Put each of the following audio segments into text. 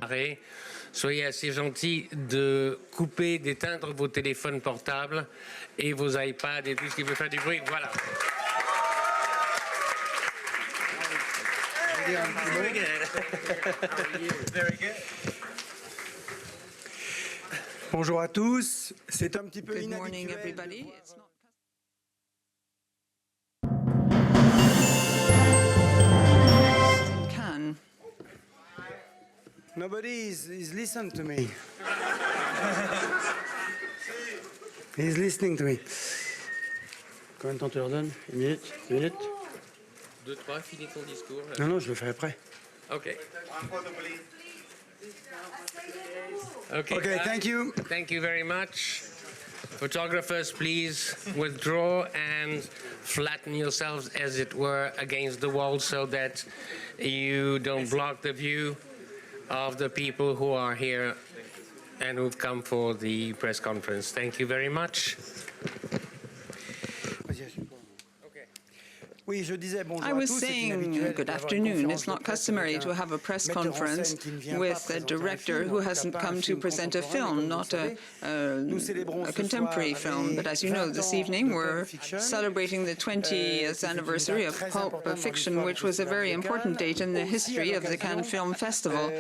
préparer. Soyez assez gentils de couper, d'éteindre vos téléphones portables et vos iPads et tout ce qui peut faire du bruit. Voilà. Very good. Very good. Bonjour à tous. C'est un petit peu Good morning, inhabituel. everybody. It's not in Cannes. Nobody is listening to me. He's listening to me. Combien de temps tu leur donnes? Une minute? 2 minutes? 2, 3, finis ton discours. Non, non, je le ferai après. OK. Okay, thank you. Thank you very much. Photographers, please withdraw and flatten yourselves, as it were, against the wall so that you don't block the view of the people who are here and who've come for the press conference. Thank you very much. I was saying, good afternoon. It's not customary to have a press conference with a director who hasn't come to present a film, not a contemporary film. But as you know, this evening we're celebrating the 20th anniversary of Pulp Fiction, which was a very important date in the history of the Cannes Film Festival.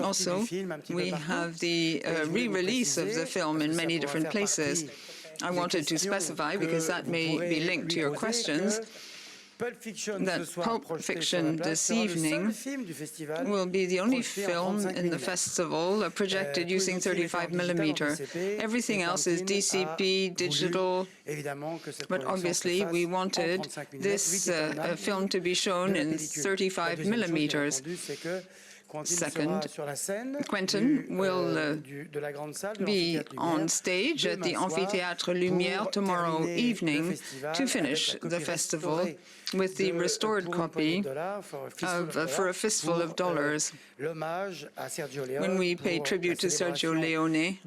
Also, we have the re-release of the film in many different places. I wanted to specify, because that may be linked to your questions, that Pulp Fiction this evening will be the only film in the festival projected using 35mm. Everything else is DCP, digital, but obviously we wanted this film to be shown in 35mm. Second, Quentin will be on stage at the Amphithéâtre Lumière tomorrow evening to finish the festival with the restored copy of For a Fistful of Dollars, when we pay tribute to Sergio Leone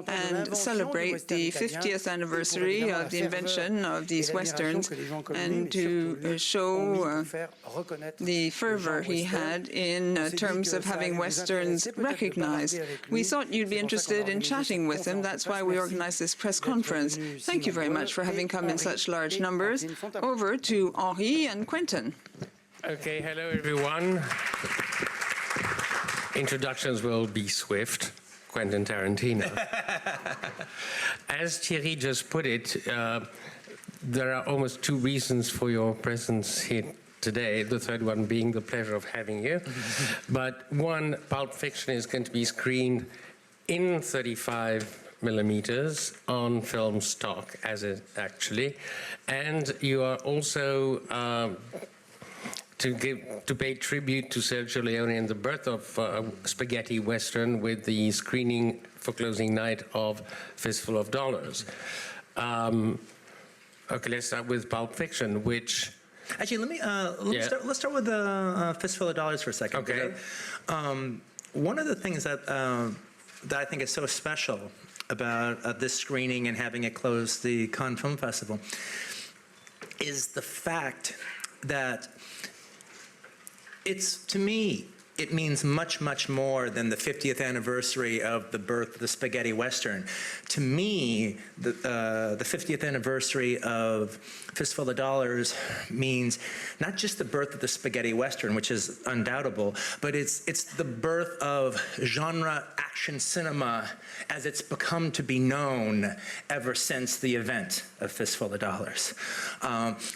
and celebrate the 50th anniversary of the invention of these Westerns, and to show the fervor he had in terms of having Westerns recognized. We thought you'd be interested in chatting with him. That's why we organized this press conference. Thank you very much for having come in such large numbers. Over to Henri and Quentin. Okay, hello everyone. Introductions will be swift. Quentin Tarantino. As Thierry just put it, there are almost 2 reasons for your presence here today, the third one being the pleasure of having you. But one, Pulp Fiction is going to be screened in 35mm on film stock, as it actually, and you are also to pay tribute to Sergio Leone and the birth of spaghetti western with the screening for closing night of Fistful of Dollars. Okay, let's start with Pulp Fiction, which. Actually, let's start with the Fistful of Dollars for a second. Okay. One of the things that I think is so special about this screening and having it close the Cannes Film Festival is the fact that to me, it means much, much more than the 50th anniversary of the birth of the spaghetti western. To me, the 50th anniversary of Fistful of Dollars means not just the birth of the spaghetti western, which is undoubtable, but it's the birth of genre action cinema as it's become to be known ever since the event of Fistful of Dollars,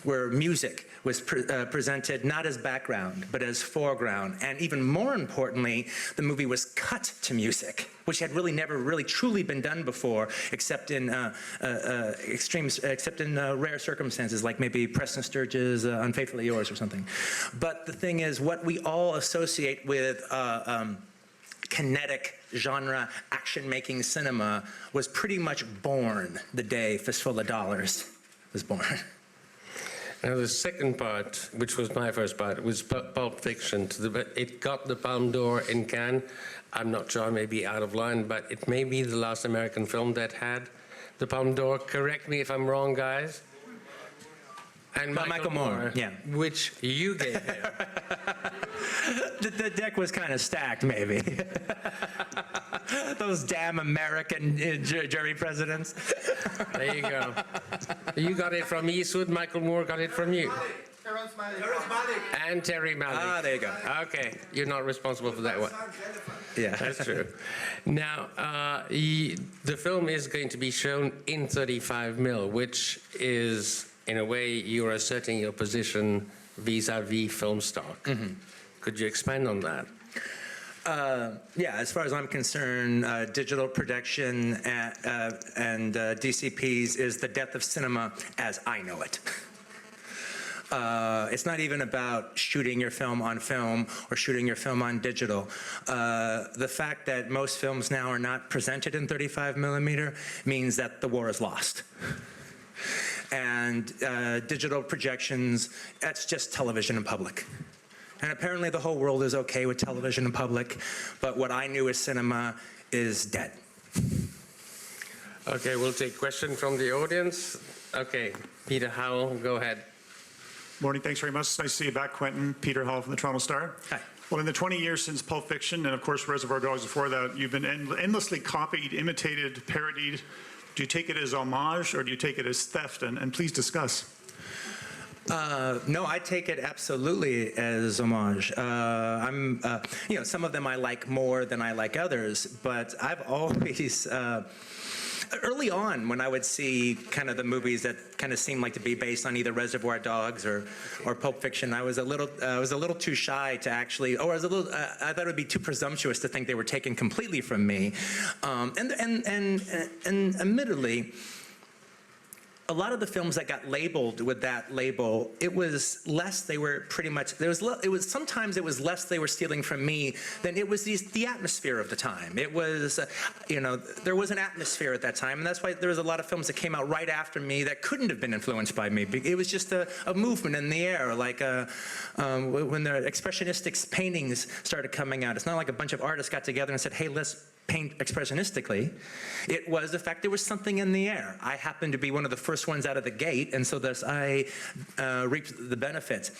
where music was presented not as background, but as foreground. And even more importantly, the movie was cut to music, which had really never really truly been done before, except in rare circumstances, like maybe Preston Sturges' Unfaithfully Yours or something. But the thing is, what we all associate with kinetic genre action-making cinema was pretty much born the day Fistful of Dollars was born. Now the second part, which was my first part, was Pulp Fiction. It got the Palme d'Or in Cannes. I'm not sure, I may be out of line, but it may be the last American film that had the Palme d'Or. Correct me if I'm wrong, guys. And Michael Moore, yeah. Which you gave him. The deck was kind of stacked, maybe. Those damn American jury presidents. There you go. You got it from Eastwood, Michael Moore got it from you. And Terry Malick. Ah, there you go. Okay, you're not responsible for that one. Yeah. That's true. Now, the film is going to be shown in 35mm, which is, in a way, you're asserting your position vis-a-vis film stock. Mm-hmm. Could you expand on that? Yeah, as far as I'm concerned, digital production and DCPs is the death of cinema as I know it. It's not even about shooting your film on film or shooting your film on digital. The fact that most films now are not presented in 35mm means that the war is lost. And digital projections, that's just television in public. And apparently the whole world is okay with television in public, but what I knew as cinema is dead. Okay, we'll take question from the audience. Okay, Peter Howell, go ahead. Morning, thanks very much. It's nice to see you back, Quentin. Peter Howell from the Toronto Star. Hi. Well, in the 20 years since Pulp Fiction, and of course Reservoir Dogs before that, you've been endlessly copied, imitated, parodied. Do you take it as homage or do you take it as theft? And please discuss. No, I take it absolutely as homage. You know, some of them I like more than I like others, but I've always, early on when I would see kind of the movies that kind of seemed like to be based on either Reservoir Dogs or Pulp Fiction, I was a little too shy to actually, or I thought it would be too presumptuous to think they were taken completely from me. And admittedly, a lot of the films that got labeled with that label, it was less they were pretty much, sometimes it was less they were stealing from me than it was the atmosphere of the time. It was, you know, there was an atmosphere at that time, and that's why there was a lot of films that came out right after me that couldn't have been influenced by me. It was just a movement in the air, like when the expressionistic paintings started coming out. It's not like a bunch of artists got together and said, hey, let's paint expressionistically. It was the fact there was something in the air. I happened to be one of the first ones out of the gate, and so thus I reaped the benefits.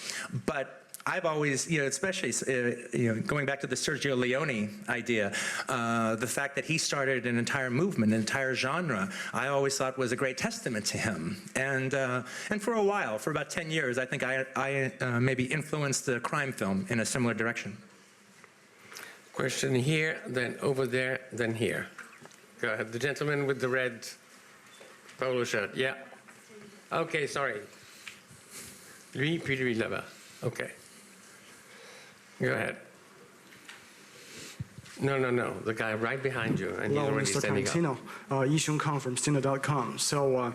But I've always, you know, especially you know, going back to the Sergio Leone idea, the fact that he started an entire movement, an entire genre, I always thought was a great testament to him. And for a while, for about 10 years, I think I maybe influenced the crime film in a similar direction. Question here, then over there, then here. Go ahead. The gentleman with the red polo shirt. Yeah. Okay, sorry. Lui, puis lui là-bas. Okay. Go ahead. No. The guy right behind you, and Hello, he's already Mr. standing up. Tarantino. Yi Xiong Kang from Stina.com. So,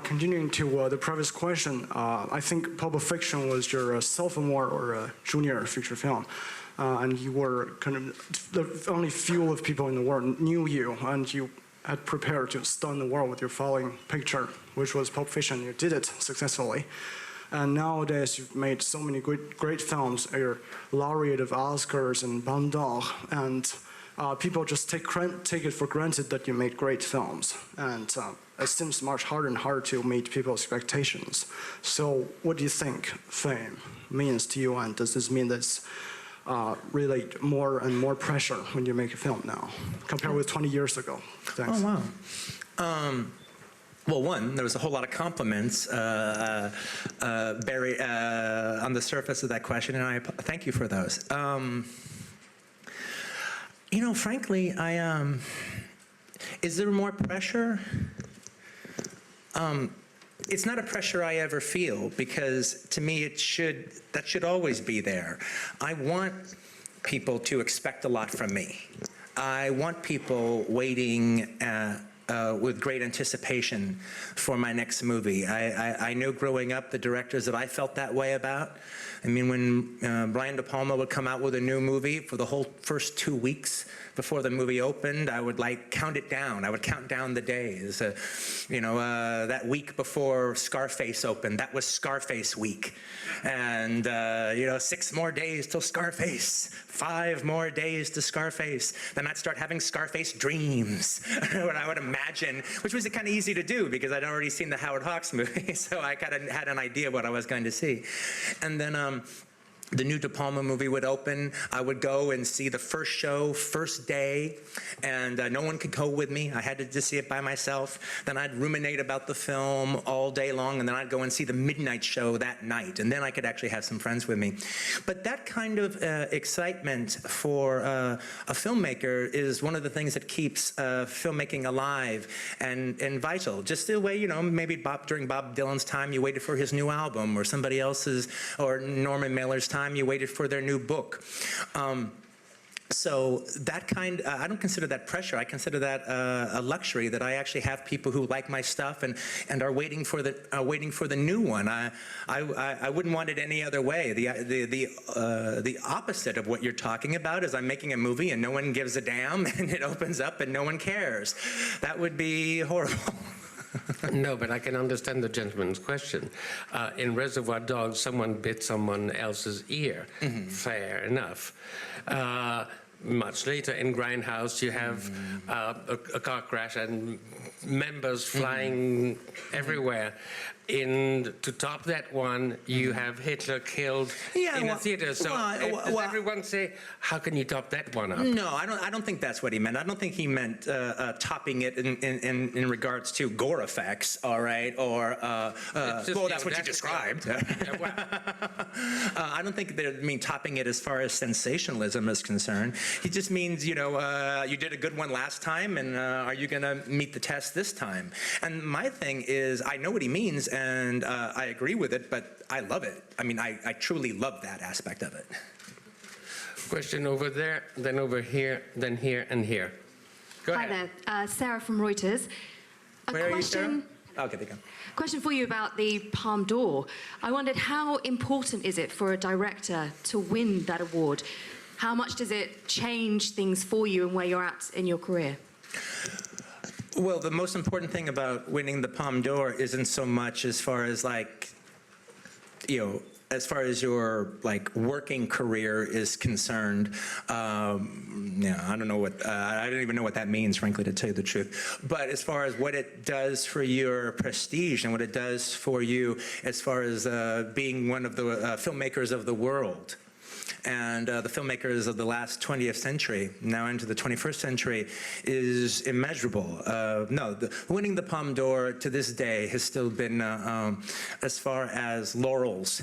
continuing to the previous question, I think Pulp Fiction was your sophomore or junior feature film. And you were kind of the only few of people in the world knew you, and you had prepared to stun the world with your following picture, which was Pulp Fiction. You did it successfully. And nowadays, you've made so many great films. You're laureate of Oscars and Ballon d'Or, and people just take it for granted that you made great films. And it seems much harder and harder to meet people's expectations. So what do you think fame means to you, and does this mean that's really more and more pressure when you make a film now, compared with 20 years ago? Thanks. Oh, wow. Well, one, there was a whole lot of compliments buried on the surface of that question, and I thank you for those. You know, frankly, is there more pressure? It's not a pressure I ever feel, because to me that should always be there. I want people to expect a lot from me. I want people waiting with great anticipation for my next movie. I knew growing up the directors that I felt that way about. I mean, when Brian De Palma would come out with a new movie, for the whole first 2 weeks before the movie opened, I would count it down. I would count down the days. You know, that week before Scarface opened, that was Scarface week. And, you know, 6 more days till Scarface, 5 more days to Scarface. Then I'd start having Scarface dreams. When I would imagine imagine, which was kind of easy to do because I'd already seen the Howard Hawks movie, so I kind of had an idea of what I was going to see. And then the new De Palma movie would open. I would go and see the first show, first day, and no one could go with me. I had to just see it by myself. Then I'd ruminate about the film all day long, and then I'd go and see the midnight show that night, and then I could actually have some friends with me. But that kind of excitement for a filmmaker is one of the things that keeps filmmaking alive and vital. Just the way, maybe during Bob Dylan's time, you waited for his new album, or somebody else's, or Norman Mailer's time, you waited for their new book. So that I don't consider that pressure. I consider that a luxury, that I actually have people who like my stuff and are waiting for the new one. I wouldn't want it any other way. The opposite of what you're talking about is I'm making a movie and no one gives a damn, and it opens up and no one cares. That would be horrible. No, but I can understand the gentleman's question. In Reservoir Dogs, someone bit someone else's ear. Mm-hmm. Fair enough. Much later in Grindhouse, you have a car crash and members flying everywhere. To top that one, you have Hitler killed in a theater. So does everyone say, how can you top that one up? No, I don't think that's what he meant. I don't think he meant topping it in regards to gore effects, all right? Or, well, that's what you described. I don't think they mean topping it as far as sensationalism is concerned. He just means, you did a good one last time, and are you going to meet the test this time? And my thing is, I know what he means, and I agree with it, but I love it. I mean, I truly love that aspect of it. Question over there, then over here, then here, and here. Go ahead. Hi there, Sarah from Reuters. Where are you, Sarah? Okay, there you go. Question for you about the Palme d'Or. I wondered, how important is it for a director to win that award? How much does it change things for you and where you're at in your career? Well, the most important thing about winning the Palme d'Or isn't so much as far as as far as your working career is concerned. I don't know what I don't even know what that means, frankly, to tell you the truth. But as far as what it does for your prestige and what it does for you, as far as being one of the filmmakers of the world. And the filmmakers of the last 20th century, now into the 21st century, is immeasurable. Winning the Palme d'Or to this day has still been, as far as laurels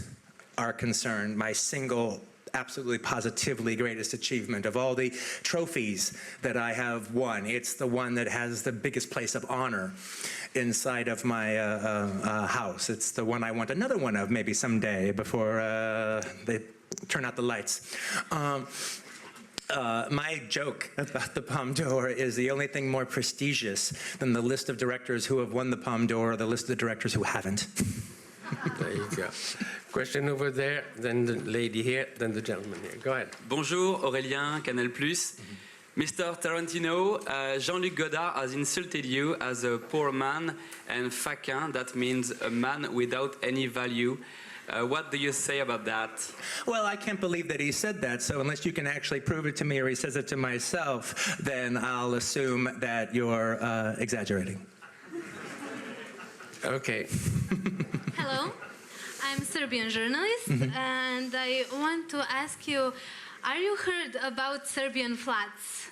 are concerned, my single, absolutely positively greatest achievement of all the trophies that I have won. It's the one that has the biggest place of honor inside of my house. It's the one I want another one of maybe someday before they turn out the lights. My joke about the Palme d'Or is the only thing more prestigious than the list of directors who have won the Palme d'Or or the list of the directors who haven't. There you go. Question over there, then the lady here, then the gentleman here. Go ahead. Bonjour, Aurélien, Canal+. Mr. Tarantino, Jean-Luc Godard has insulted you as a poor man and faquin, that means a man without any value. What do you say about that? Well, I can't believe that he said that, so unless you can actually prove it to me or he says it to myself, then I'll assume that you're exaggerating. Okay. Hello, I'm a Serbian journalist, and I want to ask you, are you heard about Serbian floods?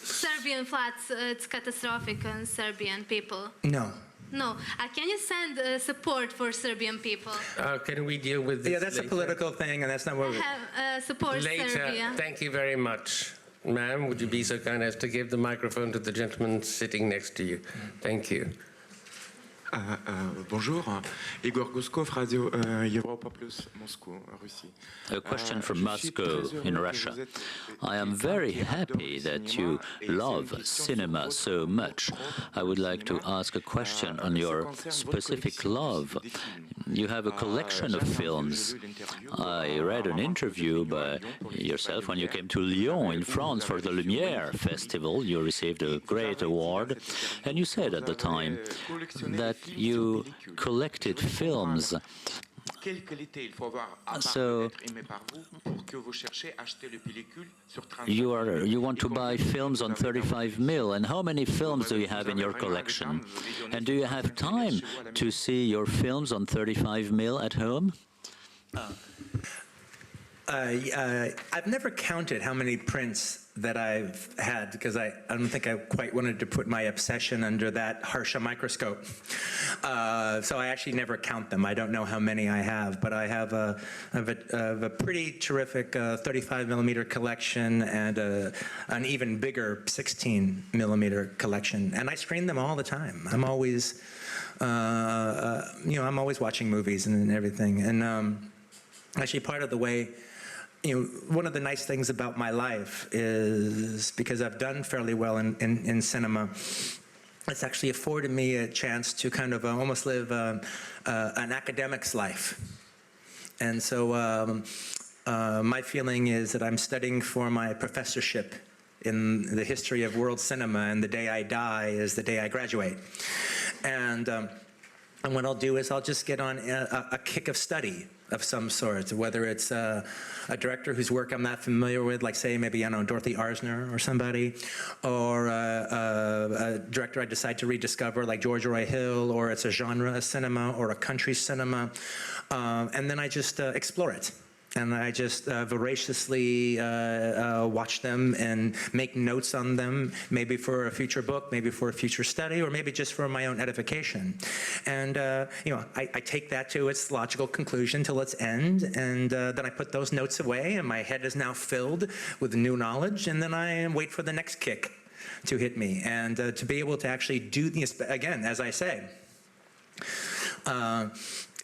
Serbian floods, it's catastrophic on Serbian people. No. No. Can you send support for Serbian people? Can we deal with this? Yeah, that's later? a political thing, and that's not what we... Support Later. Serbia. Thank you very much. Ma'am, would you be so kind as to give the microphone to the gentleman sitting next to you? Thank you. Bonjour, Igor Guskov, Radio Europa Plus, Moscow, Russie. A question from Moscow in Russia. I am very happy that you love cinema so much. I would like to ask a question on your specific love. You have a collection of films. I read an interview by yourself when you came to Lyon in France for the Lumière Festival. You received a great award, and you said at the time that you collected films So you want to buy films on 35mm, and how many films do you have in your collection? And do you have time to see your films on 35mm at home? I've never counted how many prints that I've had, because I don't think I quite wanted to put my obsession under that harsh a microscope. So I actually never count them. I don't know how many I have, but I have a pretty terrific 35mm collection and an even bigger 16mm collection, and I screen them all the time. I'm always, I'm always watching movies and everything, and actually part of the way. One of the nice things about my life is because I've done fairly well in cinema, it's actually afforded me a chance to kind of almost live an academic's life. And so my feeling is that I'm studying for my professorship in the history of world cinema, and the day I die is the day I graduate. And what I'll do is I'll just get on a kick of study of some sort, whether it's a director whose work I'm not familiar with, like say maybe, I don't know, Dorothy Arzner or somebody, or a director I decide to rediscover like George Roy Hill, or it's a genre of cinema or a country cinema, and then I just explore it. And I just voraciously watch them and make notes on them, maybe for a future book, maybe for a future study, or maybe just for my own edification. And I take that to its logical conclusion till its end, and then I put those notes away, and my head is now filled with new knowledge, and then I wait for the next kick to hit me, and to be able to actually do this again, as I say.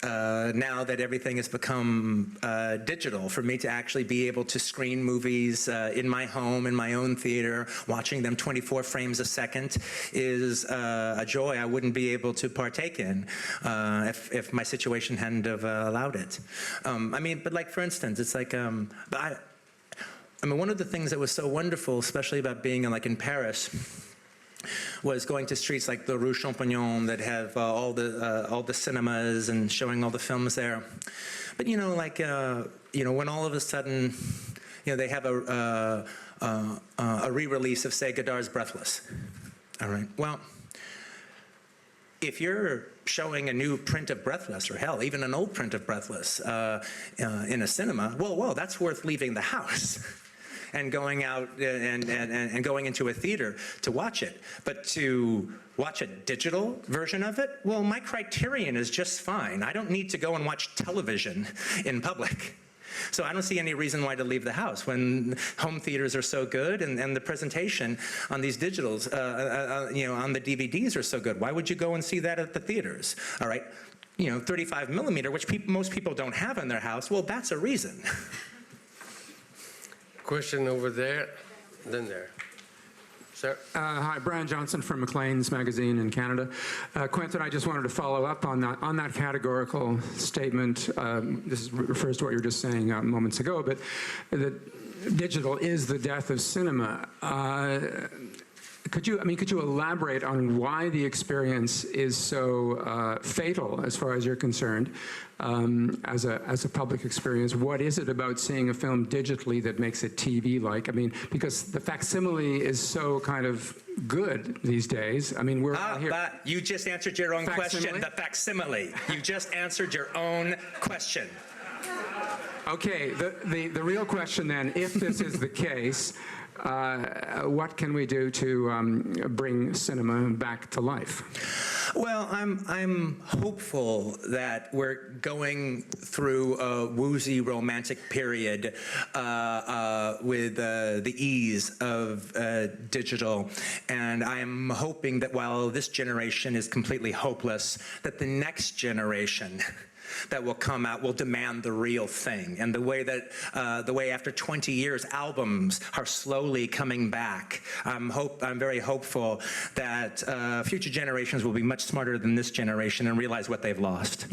Now that everything has become digital, for me to actually be able to screen movies in my home, in my own theater, watching them 24 frames a second is a joy I wouldn't be able to partake in if my situation hadn't have allowed it. But like for instance, it's like, one of the things that was so wonderful, especially about being like in Paris, was going to streets like the Rue Champignon that have all the cinemas and showing all the films there. But when all of a sudden, they have a re-release of, say, Godard's Breathless. All right. Well, if you're showing a new print of Breathless, or hell, even an old print of Breathless in a cinema, well, that's worth leaving the house and going out and going into a theater to watch it. But to watch a digital version of it, well, my criterion is just fine. I don't need to go and watch television in public. So I don't see any reason why to leave the house when home theaters are so good, and the presentation on these digitals, on the DVDs are so good. Why would you go and see that at the theaters? All right, 35mm, which most people don't have in their house, well, that's a reason. Question over there, then there. Sir? Hi, Brian Johnson from Maclean's magazine in Canada. Quentin, I just wanted to follow up on that categorical statement. This refers to what you were just saying moments ago, but that digital is the death of cinema. Could you elaborate on why the experience is so fatal, as far as you're concerned, as a public experience? What is it about seeing a film digitally that makes it TV-like? Because the facsimile is so kind of good these days. We're all here. But you just answered your own question. The facsimile. You just answered your own question. Okay. The real question then, if this is the case, what can we do to bring cinema back to life? Well, I'm hopeful that we're going through a woozy romantic period with the ease of digital, and I'm hoping that while this generation is completely hopeless, that the next generation that will come out will demand the real thing. And the way after 20 years albums are slowly coming back, I'm very hopeful that future generations will be much smarter than this generation and realize what they've lost.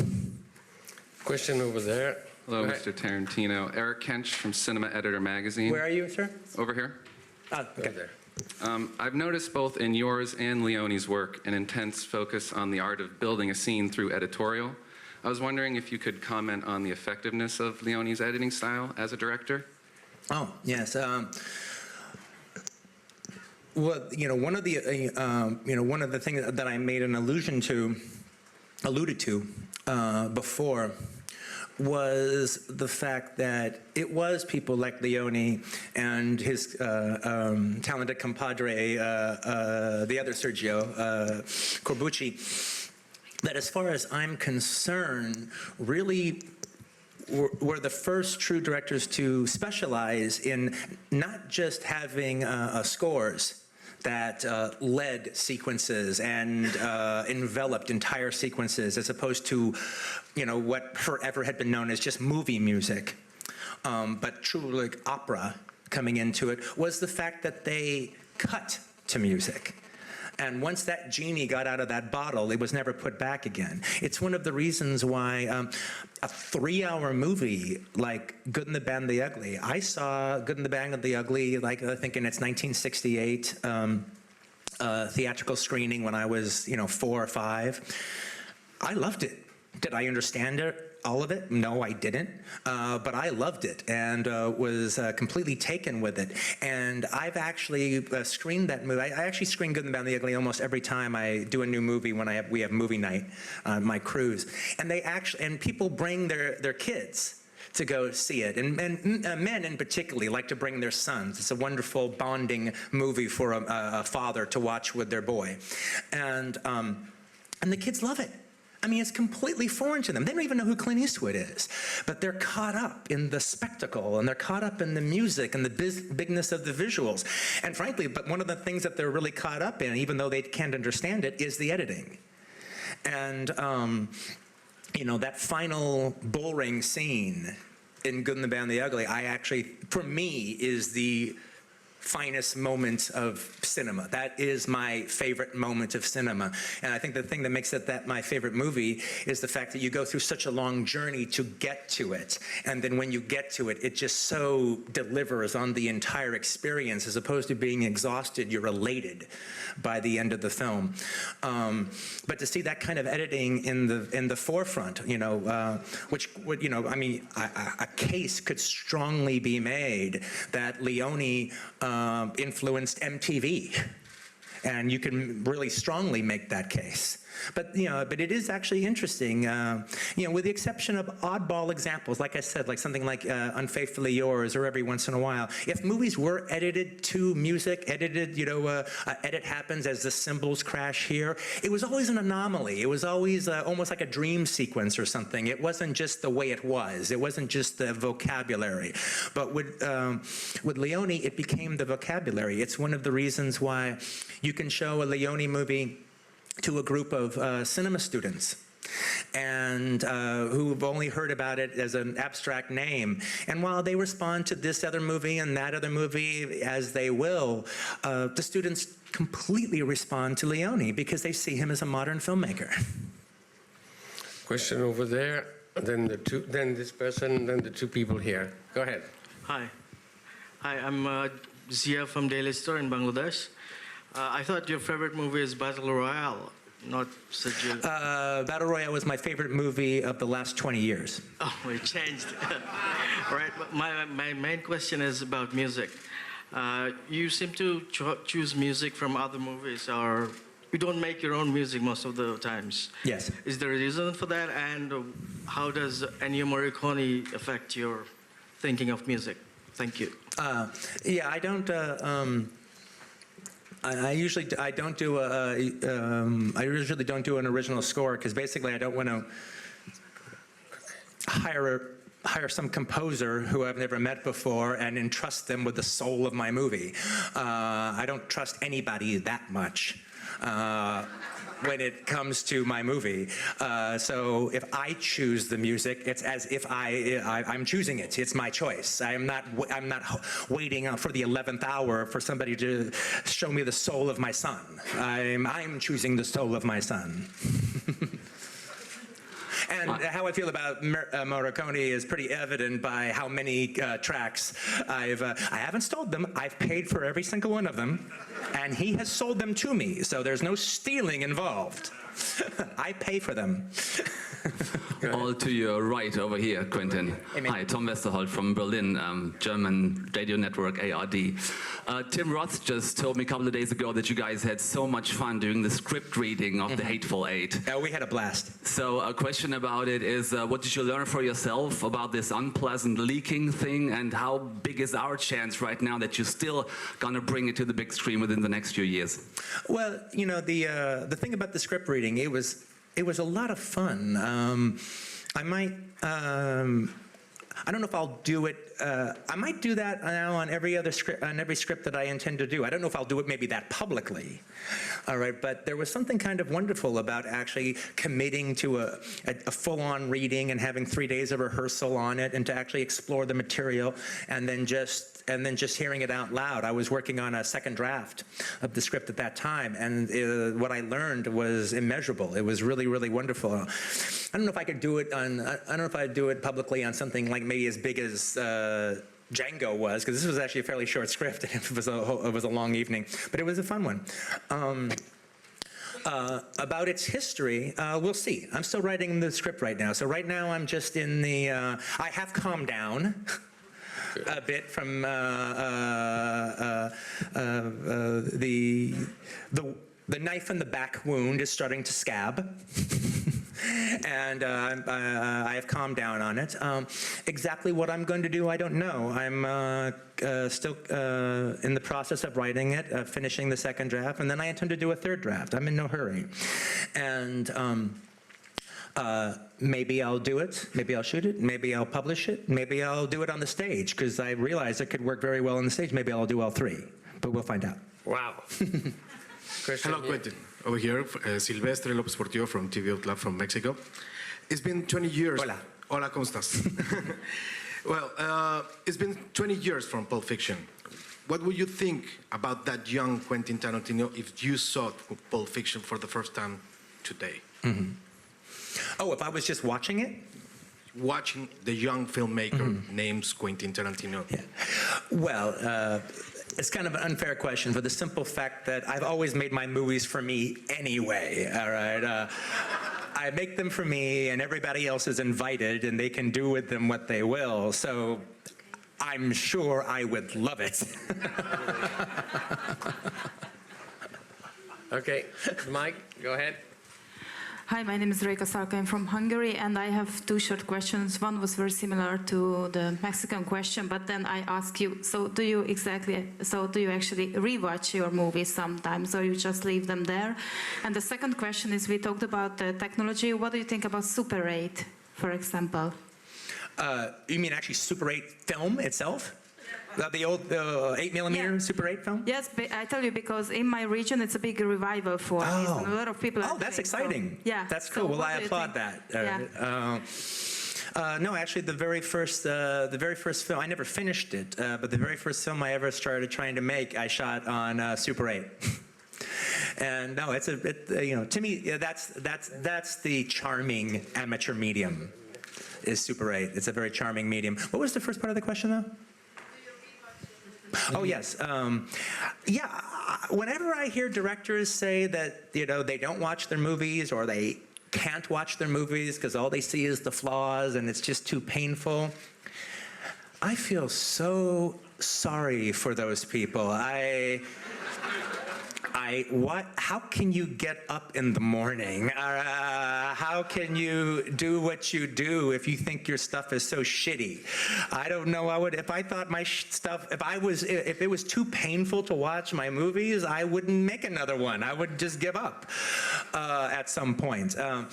Question over there. Hello, Mr. Tarantino. Eric Kench from Cinema Editor Magazine. Where are you, sir? Over here. Oh, okay. There. I've noticed both in yours and Leone's work an intense focus on the art of building a scene through editorial. I was wondering if you could comment on the effectiveness of Leone's editing style as a director. Oh, yes. Well, one of the things that I made an alluded to before was the fact that it was people like Leone and his talented compadre, the other Sergio Corbucci, that as far as I'm concerned, really were the first true directors to specialize in not just having scores that led sequences and enveloped entire sequences, as opposed to, what forever had been known as just movie music, but truly like opera coming into it, was the fact that they cut to music. And once that genie got out of that bottle, it was never put back again. It's one of the reasons why a 3-hour movie like Good and the Bad and the Ugly, I saw Good and the Bad and the Ugly, like I think in its 1968 theatrical screening when I was, 4 or 5. I loved it. Did I understand it? All of it? No, I didn't. But I loved it and was completely taken with it. And I've actually screened that movie. I actually screen Good and the Bad and the Ugly almost every time I do a new movie when we have movie night on my cruise. And people bring their kids to go see it. And men in particular like to bring their sons. It's a wonderful bonding movie for a father to watch with their boy. And the kids love it. I mean, it's completely foreign to them. They don't even know who Clint Eastwood is. But they're caught up in the spectacle, and they're caught up in the music and the bigness of the visuals. And frankly, but one of the things that they're really caught up in, even though they can't understand it, is the editing. And, that final bull ring scene in Good and the Bad and the Ugly, for me, is the finest moment of cinema. That is my favorite moment of cinema. And I think the thing that makes it my favorite movie is the fact that you go through such a long journey to get to it. And then when you get to it, it just so delivers on the entire experience. As opposed to being exhausted, you're elated by the end of the film. But to see that kind of editing in the forefront, which would, a case could strongly be made that Leone influenced MTV, and you can really strongly make that case. But it is actually interesting, with the exception of oddball examples, like I said, like something like Unfaithfully Yours or Every Once in a While. If movies were edited to music, edit happens as the cymbals crash here, it was always an anomaly. It was always almost like a dream sequence or something. It wasn't just the way it was. It wasn't just the vocabulary. But with Leone, it became the vocabulary. It's one of the reasons why you can show a Leone movie to a group of cinema students and who've only heard about it as an abstract name. And while they respond to this other movie and that other movie as they will, the students completely respond to Leone because they see him as a modern filmmaker. Question over there, then this person, then the two people here. Go ahead. Hi, I'm Zia from Daily Star in Bangladesh. I thought your favorite movie is Battle Royale, not Sajil. Battle Royale was my favorite movie of the last 20 years. Oh, it changed. Right, but my main question is about music. You seem to choose music from other movies, or you don't make your own music most of the times. Yes. Is there a reason for that, and how does Ennio Morricone affect your thinking of music? Thank you. Yeah, I don't. I usually don't do an original score because basically I don't want to hire some composer who I've never met before and entrust them with the soul of my movie. I don't trust anybody that much when it comes to my movie. So if I choose the music, it's as if I'm choosing it. It's my choice. I'm not waiting for the 11th hour for somebody to show me the soul of my son. I'm choosing the soul of my son. And how I feel about Morricone is pretty evident by how many tracks I haven't stole them. I've paid for every single one of them, and he has sold them to me. So there's no stealing involved. I pay for them. All to your right over here, Quentin. Amen. Hi, Tom Westerholt from Berlin, German radio network ARD. Tim Roth just told me a couple of days ago that you guys had so much fun doing the script reading of The Hateful Eight. We had a blast. So a question about it is, what did you learn for yourself about this unpleasant leaking thing, and how big is our chance right now that you're still gonna bring it to the big screen within the next few years? Well, you know, the thing about the script reading, it was a lot of fun. I might, I don't know if I'll do it. I might do that now on every script that I intend to do. I don't know if I'll do it maybe that publicly. All right, but there was something kind of wonderful about actually committing to a full-on reading and having 3 days of rehearsal on it, and to actually explore the material, and then just hearing it out loud. I was working on a second draft of the script at that time, and what I learned was immeasurable. It was really, really wonderful. I don't know if I could do it on. I don't know if I'd do it publicly on something like maybe as big as Django was, because this was actually a fairly short script, and it was a long evening, but it was a fun one. About its history, we'll see. I'm still writing the script right now, so right now I'm just in the. I have calmed down a bit from the knife in the back wound is starting to scab. And I have calmed down on it. Exactly what I'm going to do, I don't know. I'm still in the process of writing it, finishing the second draft, and then I intend to do a third draft. I'm in no hurry. And maybe I'll do it, maybe I'll shoot it, maybe I'll publish it, maybe I'll do it on the stage, because I realize it could work very well on the stage. Maybe I'll do all three, but we'll find out. Wow. Hello, Quentin. Over here, Silvestre López Portillo from TV Club from Mexico. It's been 20 years. Hola. Hola, ¿cómo estás? Well, it's been 20 years from Pulp Fiction. What would you think about that young Quentin Tarantino if you saw Pulp Fiction for the first time today? Mm-hmm. Oh, if I was just watching it? Watching the young filmmaker named Quentin Tarantino. Yeah. Well, it's kind of an unfair question for the simple fact that I've always made my movies for me anyway, all right? I make them for me, and everybody else is invited, and they can do with them what they will, so I'm sure I would love it. Okay, Mike, go ahead. Hi, my name is Reka Sarka. I'm from Hungary, and I have two short questions. One was very similar to the Mexican question, but then I ask you, so do you actually rewatch your movies sometimes, or you just leave them there? And the second question is, we talked about the technology. What do you think about Super 8, for example? You mean actually Super 8 film itself? The old 8mm Super 8 film? Yes, I tell you, because in my region it's a big revival for it, and a lot of people are that's doing, exciting. So, yeah. That's cool. So well, I applaud that. Yeah. No, actually, the very first film, I never finished it, but the very first film I ever started trying to make, I shot on Super 8. And no, to me, that's the charming amateur medium, is Super 8. It's a very charming medium. What was the first part of the question, though? Oh, yes. Yeah, whenever I hear directors say that, they don't watch their movies, or they can't watch their movies because all they see is the flaws and it's just too painful, I feel so sorry for those people. How can you get up in the morning? How can you do what you do if you think your stuff is so shitty? I don't know. If I thought my stuff, if it was too painful to watch my movies, I wouldn't make another one. I would just give up at some point. And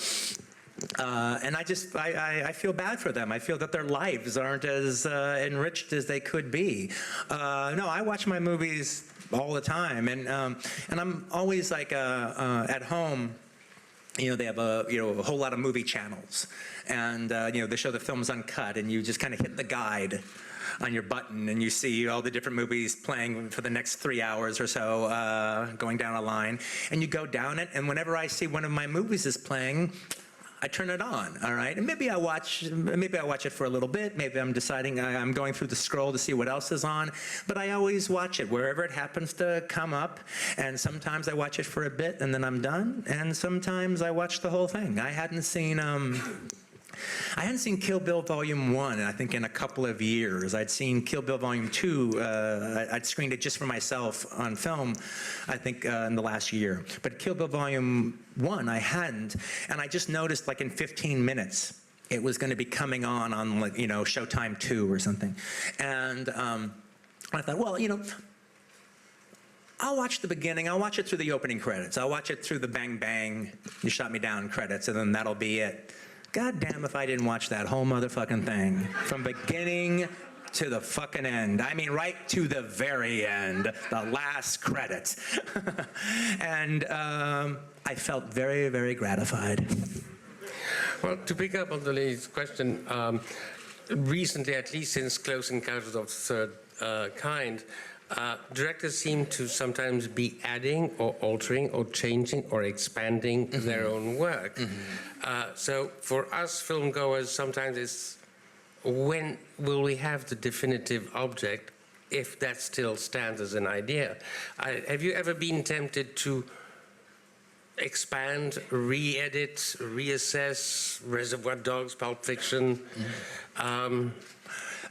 I feel bad for them. I feel that their lives aren't as enriched as they could be. No, I watch my movies all the time, and I'm always like at home. They have a whole lot of movie channels, and they show the films uncut, and you just kind of hit the guide on your button, and you see all the different movies playing for the next 3 hours or so, going down a line, and you go down it, and whenever I see one of my movies is playing, I turn it on, all right? And maybe I watch it for a little bit. Maybe I'm deciding I'm going through the scroll to see what else is on. But I always watch it wherever it happens to come up. And sometimes I watch it for a bit and then I'm done. And sometimes I watch the whole thing. I hadn't seen Kill Bill Volume 1, I think, in a couple of years. I'd seen Kill Bill Volume 2. I'd screened it just for myself on film, I think, in the last year. But Kill Bill Volume 1, I hadn't. And I just noticed, like, in 15 minutes, it was going to be coming on like, you know, Showtime 2 or something. And I thought, well, you know, I'll watch the beginning. I'll watch it through the opening credits. I'll watch it through the bang, bang, you shot me down credits, and then that'll be it. God damn if I didn't watch that whole motherfucking thing from beginning to the fucking end. I mean, right to the very end, the last credits. And I felt very, very gratified. Well, to pick up on the lady's question, recently, at least since Close Encounters of the Third Kind, directors seem to sometimes be adding or altering or changing or expanding their own work. So for us filmgoers, sometimes it's when will we have the definitive object, if that still stands as an idea? Have you ever been tempted to expand, re-edit, reassess Reservoir Dogs, Pulp Fiction?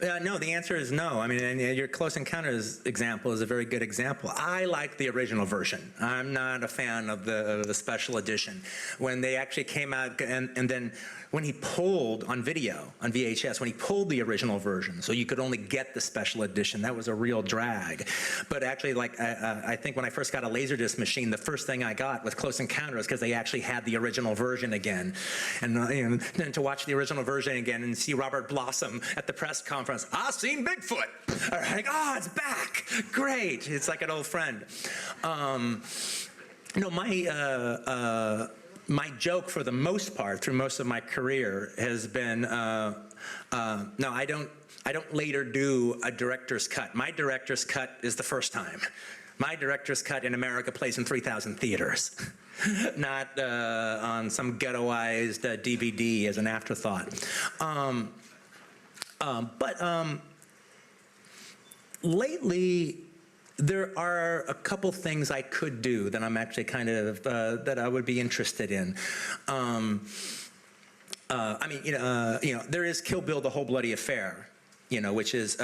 No, the answer is no. I mean, and your Close Encounters example is a very good example. I like the original version. I'm not a fan of the special edition. When they actually came out, and then when he pulled on video, on VHS, when he pulled the original version, so you could only get the special edition, that was a real drag. But actually, like, I think when I first got a Laserdisc machine, the first thing I got was Close Encounters, because they actually had the original version again. And you know, then to watch the original version again and see Robert Blossom at the press conference, I've seen Bigfoot. All right, oh, it's back. Great. It's like an old friend. No, my joke, for the most part, through most of my career, has been, no, I don't later do a director's cut. My director's cut is the first time. My director's cut in America plays in 3,000 theaters, not on some ghettoized DVD as an afterthought. Lately, there are a couple things I could do that I'm actually kind of, that I would be interested in. I mean, you know, there is Kill Bill, The Whole Bloody Affair, you know, which is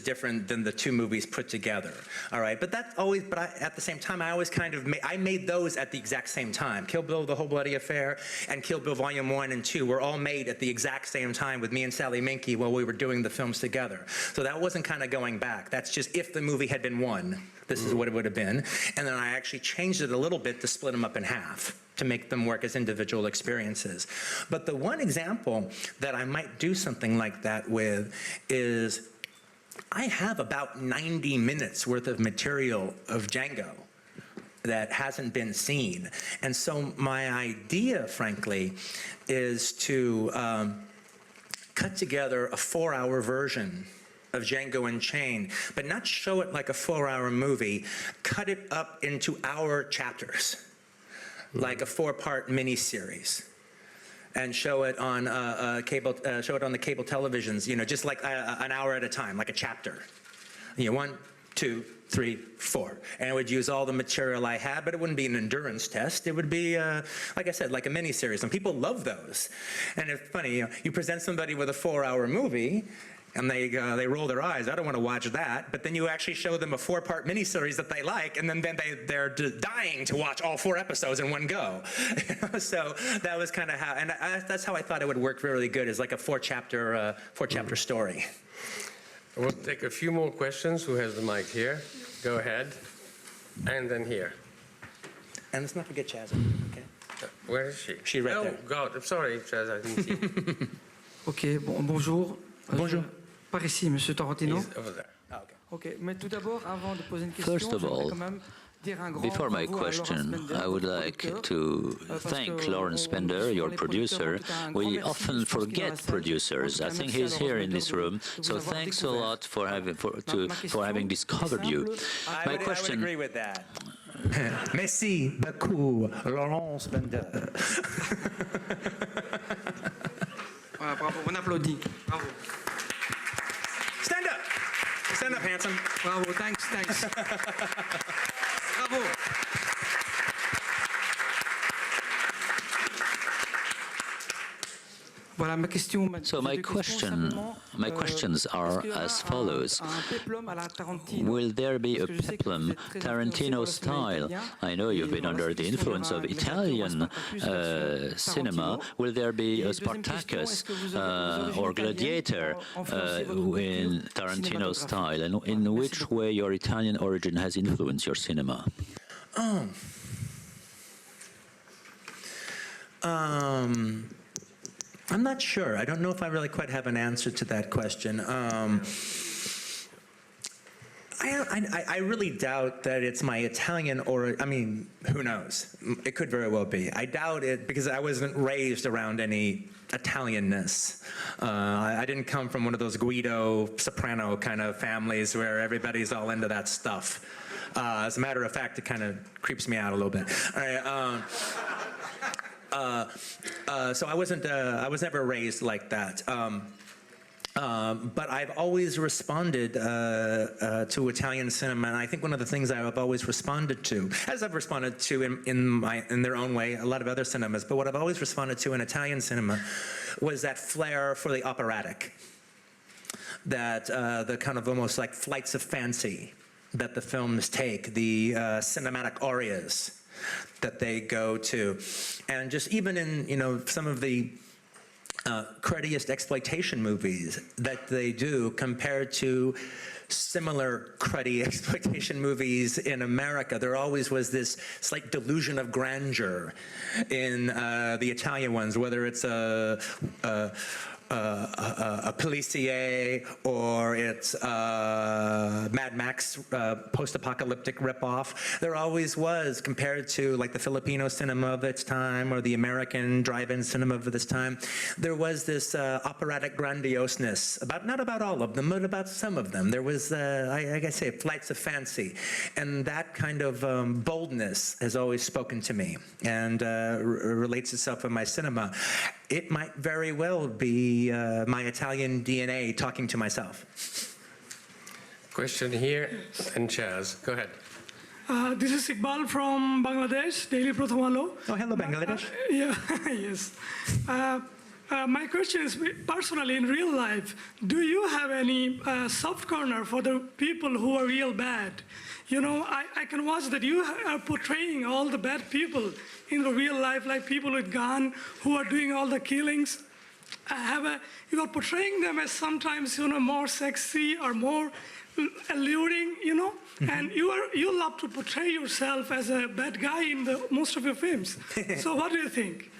different than the two movies put together. All right, but that's always, but at the same time, I always kind of I made those at the exact same time. Kill Bill, The Whole Bloody Affair, and Kill Bill Volume 1 and 2 were all made at the exact same time with me and Sally Minky while we were doing the films together. So that wasn't kind of going back. That's just if the movie had been one, this is what it would have been. And then I actually changed it a little bit to split them up in half, to make them work as individual experiences. But the one example that I might do something like that with is I have about 90 minutes worth of material of Django that hasn't been seen. And so my idea, frankly, is to cut together a 4-hour version of Django Unchained, but not show it like a 4-hour movie, cut it up into hour chapters, like a 4-part miniseries, and show it on cable. Show it on the cable televisions. You know, just like an hour at a time, like a chapter. You know, 1, 2, 3, 4, and it would use all the material I had, but it wouldn't be an endurance test. It would be, like I said, like a miniseries, and people love those. And it's funny, you know, you present somebody with a 4-hour movie, and they roll their eyes. I don't want to watch that. But then you actually show them a 4-part miniseries that they like, and then they're dying to watch all 4 episodes in one go. So that was kind of how, and that's how I thought it would work really good, is like a 4-chapter story. We'll take a few more questions. Who has the mic here? Go ahead. And then here. And let's not forget Chaz. Okay. Where is she? She right there. Oh, God. I'm sorry, Chaz. I didn't see you. Ok, bonjour. Bonjour. Par ici, Monsieur Tarantino. He's over there. Oh, okay. Ok, mais tout d'abord, avant de poser une question, First of all, quand même dire un grand before my bravo à Laurence question, Bender, I would notre like producteur, to parce thank que Lawrence on- Bender, sur your les producer. producteurs, en tout cas, un grand We merci. often Je pense qu'il est dans la forget salle. producers. En tout I cas, think merci à he's here Laurence in this Bender room. de vous So avoir thanks a découvert. lot for having Ma question for having est discovered you. simple. My I would question. agree with that. Merci beaucoup, Laurence Bender. Voilà, bravo, on applaudit. Bravo. Stand up. Stand up, handsome. Bravo, thanks. Bravo. So my questions are as follows. Will there be a peplum Tarantino style? I know you've been under the influence of Italian cinema. Will there be a Spartacus or Gladiator in Tarantino style? And in which way your Italian origin has influenced your cinema? I'm not sure. I don't know if I really quite have an answer to that question. I really doubt that it's my Italian I mean, who knows? It could very well be. I doubt it because I wasn't raised around any Italianness. I didn't come from one of those Guido soprano kind of families where everybody's all into that stuff. As a matter of fact, it kind of creeps me out a little bit. All right, so I was never raised like that. But I've always responded to Italian cinema, and I think one of the things I've always responded to, as I've responded to in their own way, a lot of other cinemas, but what I've always responded to in Italian cinema was that flair for the operatic, that the kind of almost like flights of fancy that the films take, the cinematic arias that they go to, and just even in some of the cruddiest exploitation movies that they do compared to similar cruddy exploitation movies in America, there always was this slight delusion of grandeur in the Italian ones, whether it's a policier or it's Mad Max post-apocalyptic ripoff. There always was, compared to like the Filipino cinema of its time or the American drive-in cinema of this time, there was this operatic grandioseness, not about all of them, but about some of them. There was, I say, flights of fancy. And that kind of boldness has always spoken to me and relates itself in my cinema. It might very well be my Italian DNA talking to myself. Question here, and Chaz, go ahead. This is Iqbal from Bangladesh, Daily Prothomalo. Oh, hello, Bangladesh. Yeah, yes. My question is, personally, in real life, do you have any soft corner for the people who are real bad? You know, I can watch that you are portraying all the bad people in the real life, like people with gun who are doing all the killings. You are portraying them as sometimes, more sexy or more alluring, and you love to portray yourself as a bad guy in most of your films. So what do you think?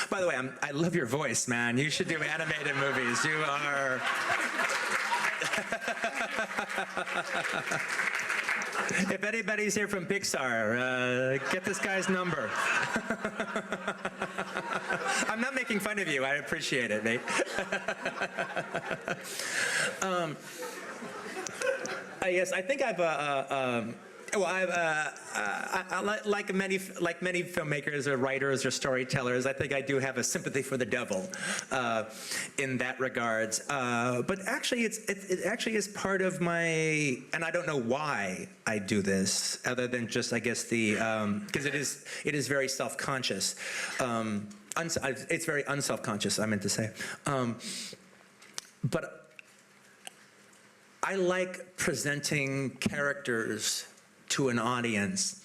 By the way, I love your voice, man. You should do animated movies. You are... If anybody's here from Pixar, get this guy's number. I'm not making fun of you. I appreciate it, mate. Yes, I think I've... like many filmmakers or writers or storytellers, I think I do have a sympathy for the devil in that regards. But actually, it actually is part of my, and I don't know why I do this, other than just, I guess, because it is very self-conscious. It's very unself-conscious, I meant to say. But I like presenting characters to an audience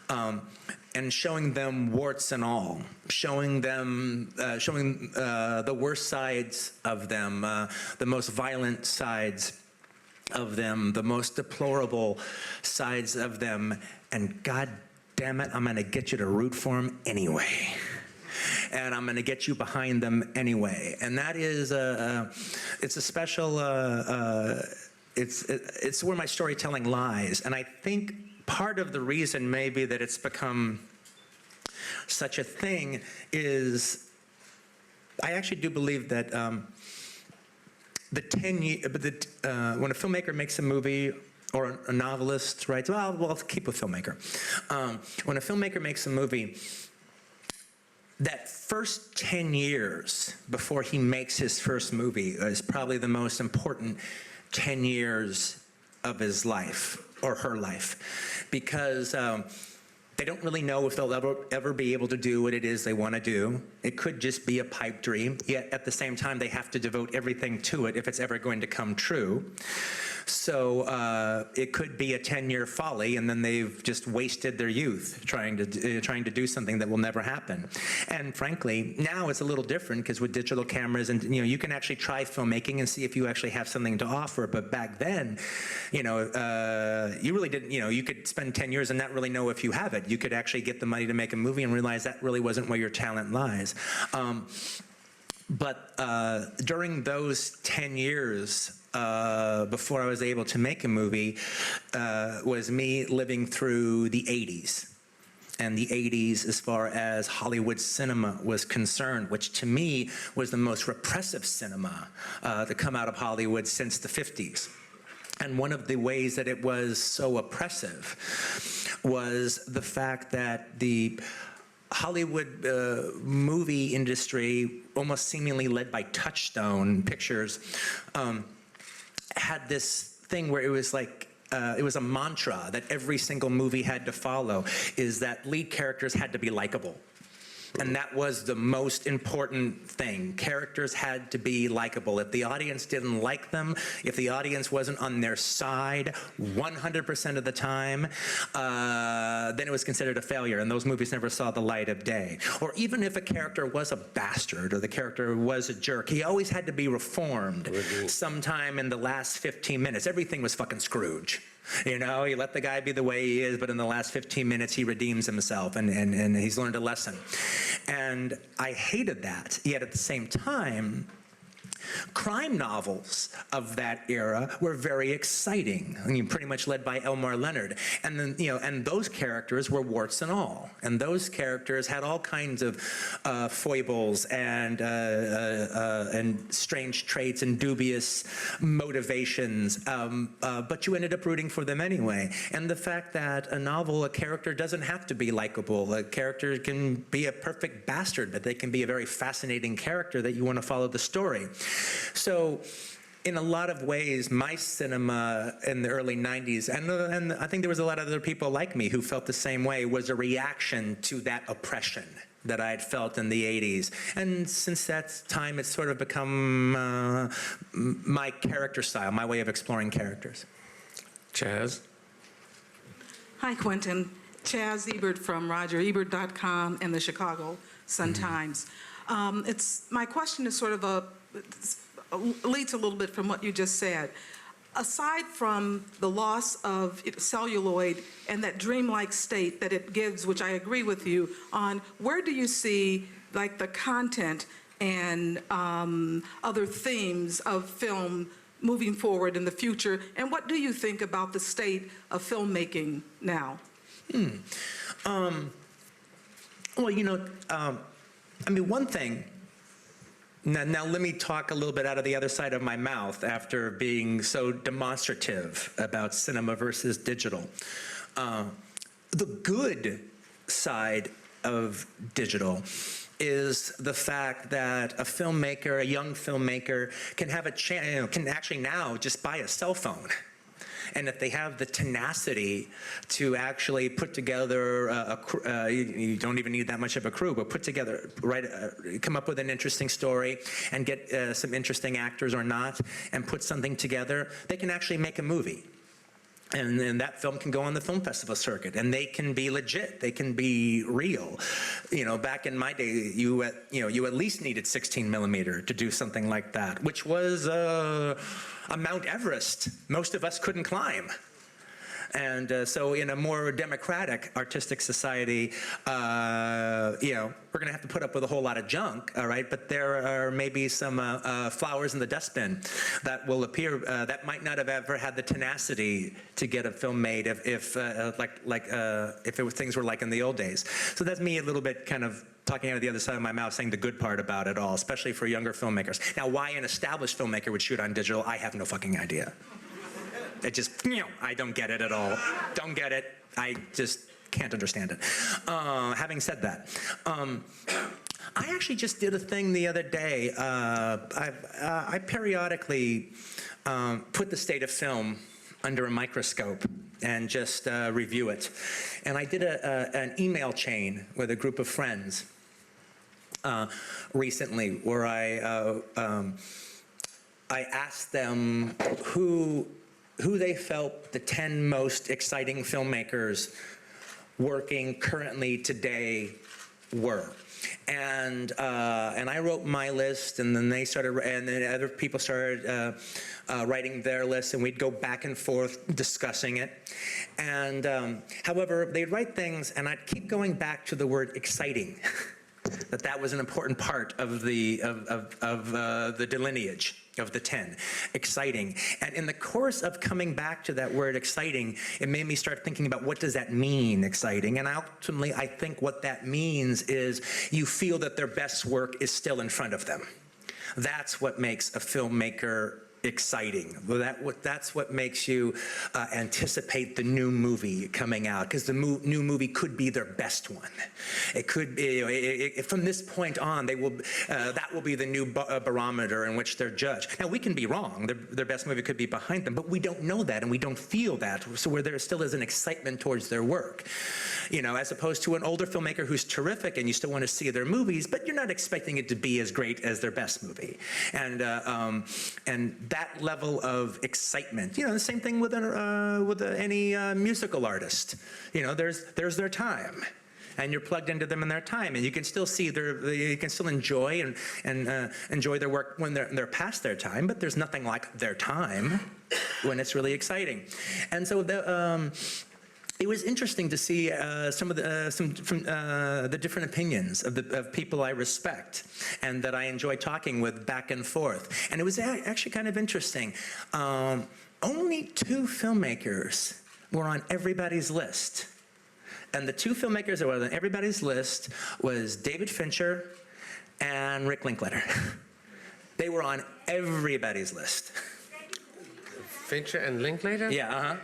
and showing them warts and all, showing the worst sides of them, the most violent sides of them, the most deplorable sides of them, and God damn it, I'm going to get you to root for them anyway. And I'm going to get you behind them anyway. And that is it's a special. It's where my storytelling lies, and I think part of the reason maybe that it's become such a thing is I actually do believe that when a filmmaker makes a movie or a novelist writes, well, I'll keep a filmmaker. When a filmmaker makes a movie, that first 10 years before he makes his first movie is probably the most important 10 years of his life, or her life, because they don't really know if they'll ever be able to do what it is they want to do. It could just be a pipe dream, yet at the same time they have to devote everything to it if it's ever going to come true. So it could be a 10-year folly, and then they've just wasted their youth trying to do something that will never happen. And frankly, now it's a little different, because with digital cameras, and you can actually try filmmaking and see if you actually have something to offer. But back then, you really didn't. You could spend 10 years and not really know if you have it. You could actually get the money to make a movie and realize that really wasn't where your talent lies. But during those 10 years, before I was able to make a movie, was me living through the 80s. And the 80s as far as Hollywood cinema was concerned, which to me was the most repressive cinema to come out of Hollywood since the 50s. And one of the ways that it was so oppressive was the fact that the Hollywood movie industry, almost seemingly led by Touchstone Pictures, had this thing where it was like, it was a mantra that every single movie had to follow, is that lead characters had to be likable. And that was the most important thing. Characters had to be likable. If the audience didn't like them, if the audience wasn't on their side 100% of the time, then it was considered a failure, and those movies never saw the light of day. Or even if a character was a bastard or the character was a jerk, he always had to be reformed sometime in the last 15 minutes. Everything was fucking Scrooge. You let the guy be the way he is, but in the last 15 minutes he redeems himself, and he's learned a lesson. And I hated that. Yet at the same time, crime novels of that era were very exciting. Pretty much led by Elmore Leonard. And then, and those characters were warts and all. And those characters had all kinds of foibles and strange traits and dubious motivations. But you ended up rooting for them anyway. And the fact that a novel, a character doesn't have to be likable. A character can be a perfect bastard, but they can be a very fascinating character that you want to follow the story. So in a lot of ways, my cinema in the early 90s, and I think there was a lot of other people like me who felt the same way, was a reaction to that oppression that I had felt in the 80s. And since that time, it's sort of become my character style, my way of exploring characters. Chaz? Hi, Quentin. Chaz Ebert from RogerEbert.com and the Chicago Sun-Times. My question is sort of leads a little bit from what you just said. Aside from the loss of celluloid and that dreamlike state that it gives, which I agree with you on, where do you see like the content and other themes of film moving forward in the future? And what do you think about the state of filmmaking now? Well, I mean, one thing, now let me talk a little bit out of the other side of my mouth after being so demonstrative about cinema versus digital. The good side of digital is the fact that a filmmaker, a young filmmaker, can have a chance, can actually now just buy a cell phone. And if they have the tenacity to actually put together you don't even need that much of a crew, but put together, come up with an interesting story and get some interesting actors or not, and put something together, they can actually make a movie. And then that film can go on the film festival circuit, and they can be legit. They can be real. Back in my day, you at least needed 16 millimeter to do something like that, which was a Mount Everest most of us couldn't climb. And so in a more democratic artistic society, we're going to have to put up with a whole lot of junk, all right? But there are maybe some flowers in the dustbin that will appear that might not have ever had the tenacity to get a film made if things were like in the old days. So that's me a little bit kind of talking out of the other side of my mouth, saying the good part about it all, especially for younger filmmakers. Now, why an established filmmaker would shoot on digital, I have no fucking idea. I don't get it at all. Don't get it. I just can't understand it. Having said that, I actually just did a thing the other day. I periodically put the state of film under a microscope and just review it. And I did an email chain with a group of friends recently where I asked them who they felt the 10 most exciting filmmakers working currently today were. And I wrote my list, and then and then other people started writing their list, and we'd go back and forth discussing it. And however, they'd write things, and I'd keep going back to the word exciting. that was an important part of the delineage of the 10. Exciting. And in the course of coming back to that word exciting, it made me start thinking about what does that mean, exciting? And ultimately, I think what that means is you feel that their best work is still in front of them. That's what makes a filmmaker exciting. That's what makes you anticipate the new movie coming out, because the new movie could be their best one. It could be, from this point on, they will. That will be the new barometer in which they're judged. Now, we can be wrong. Their best movie could be behind them, but we don't know that, and we don't feel that. So where there still is an excitement towards their work, as opposed to an older filmmaker who's terrific, and you still want to see their movies, but you're not expecting it to be as great as their best movie, and that level of excitement. The same thing with any musical artist. There's their time, and you're plugged into them in their time, and you can still see you can still enjoy and enjoy their work when they're past their time. But there's nothing like their time when it's really exciting, and so it was interesting to see some of the different opinions of people I respect and that I enjoy talking with back and forth. And it was actually kind of interesting. Only 2 filmmakers were on everybody's list. And the 2 filmmakers that were on everybody's list was David Fincher and Rick Linklater. They were on everybody's list. Fincher and Linklater? Yeah,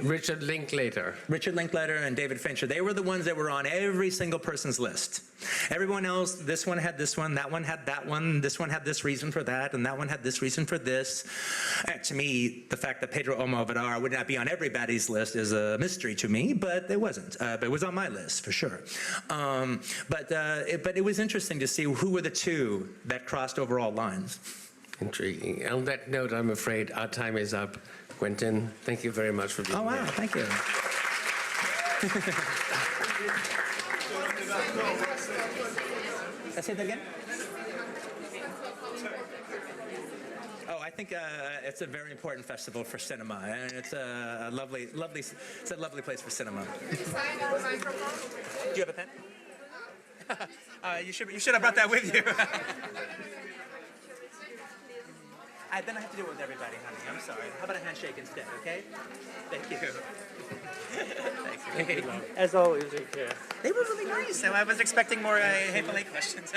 Richard Linklater. Richard Linklater and David Fincher. They were the ones that were on every single person's list. Everyone else, this one had this one, that one had that one, this one had this reason for that, and that one had this reason for this. To me, the fact that Pedro Almodovar would not be on everybody's list is a mystery to me, but it wasn't. But it was on my list, for sure. But it was interesting to see who were the 2 that crossed over all lines. Intriguing. On that note, I'm afraid our time is up. Quentin, thank you very much for being here. Oh, wow, thank you. Say that again? Oh, I think it's a very important festival for cinema, and it's a lovely place for cinema. Do you have a pen? You should have brought that with you. Then I have to do it with everybody, honey. I'm sorry. How about a handshake instead, okay? Thank you. Thanks. As always, They were really nice. I was expecting more Hey Malay questions.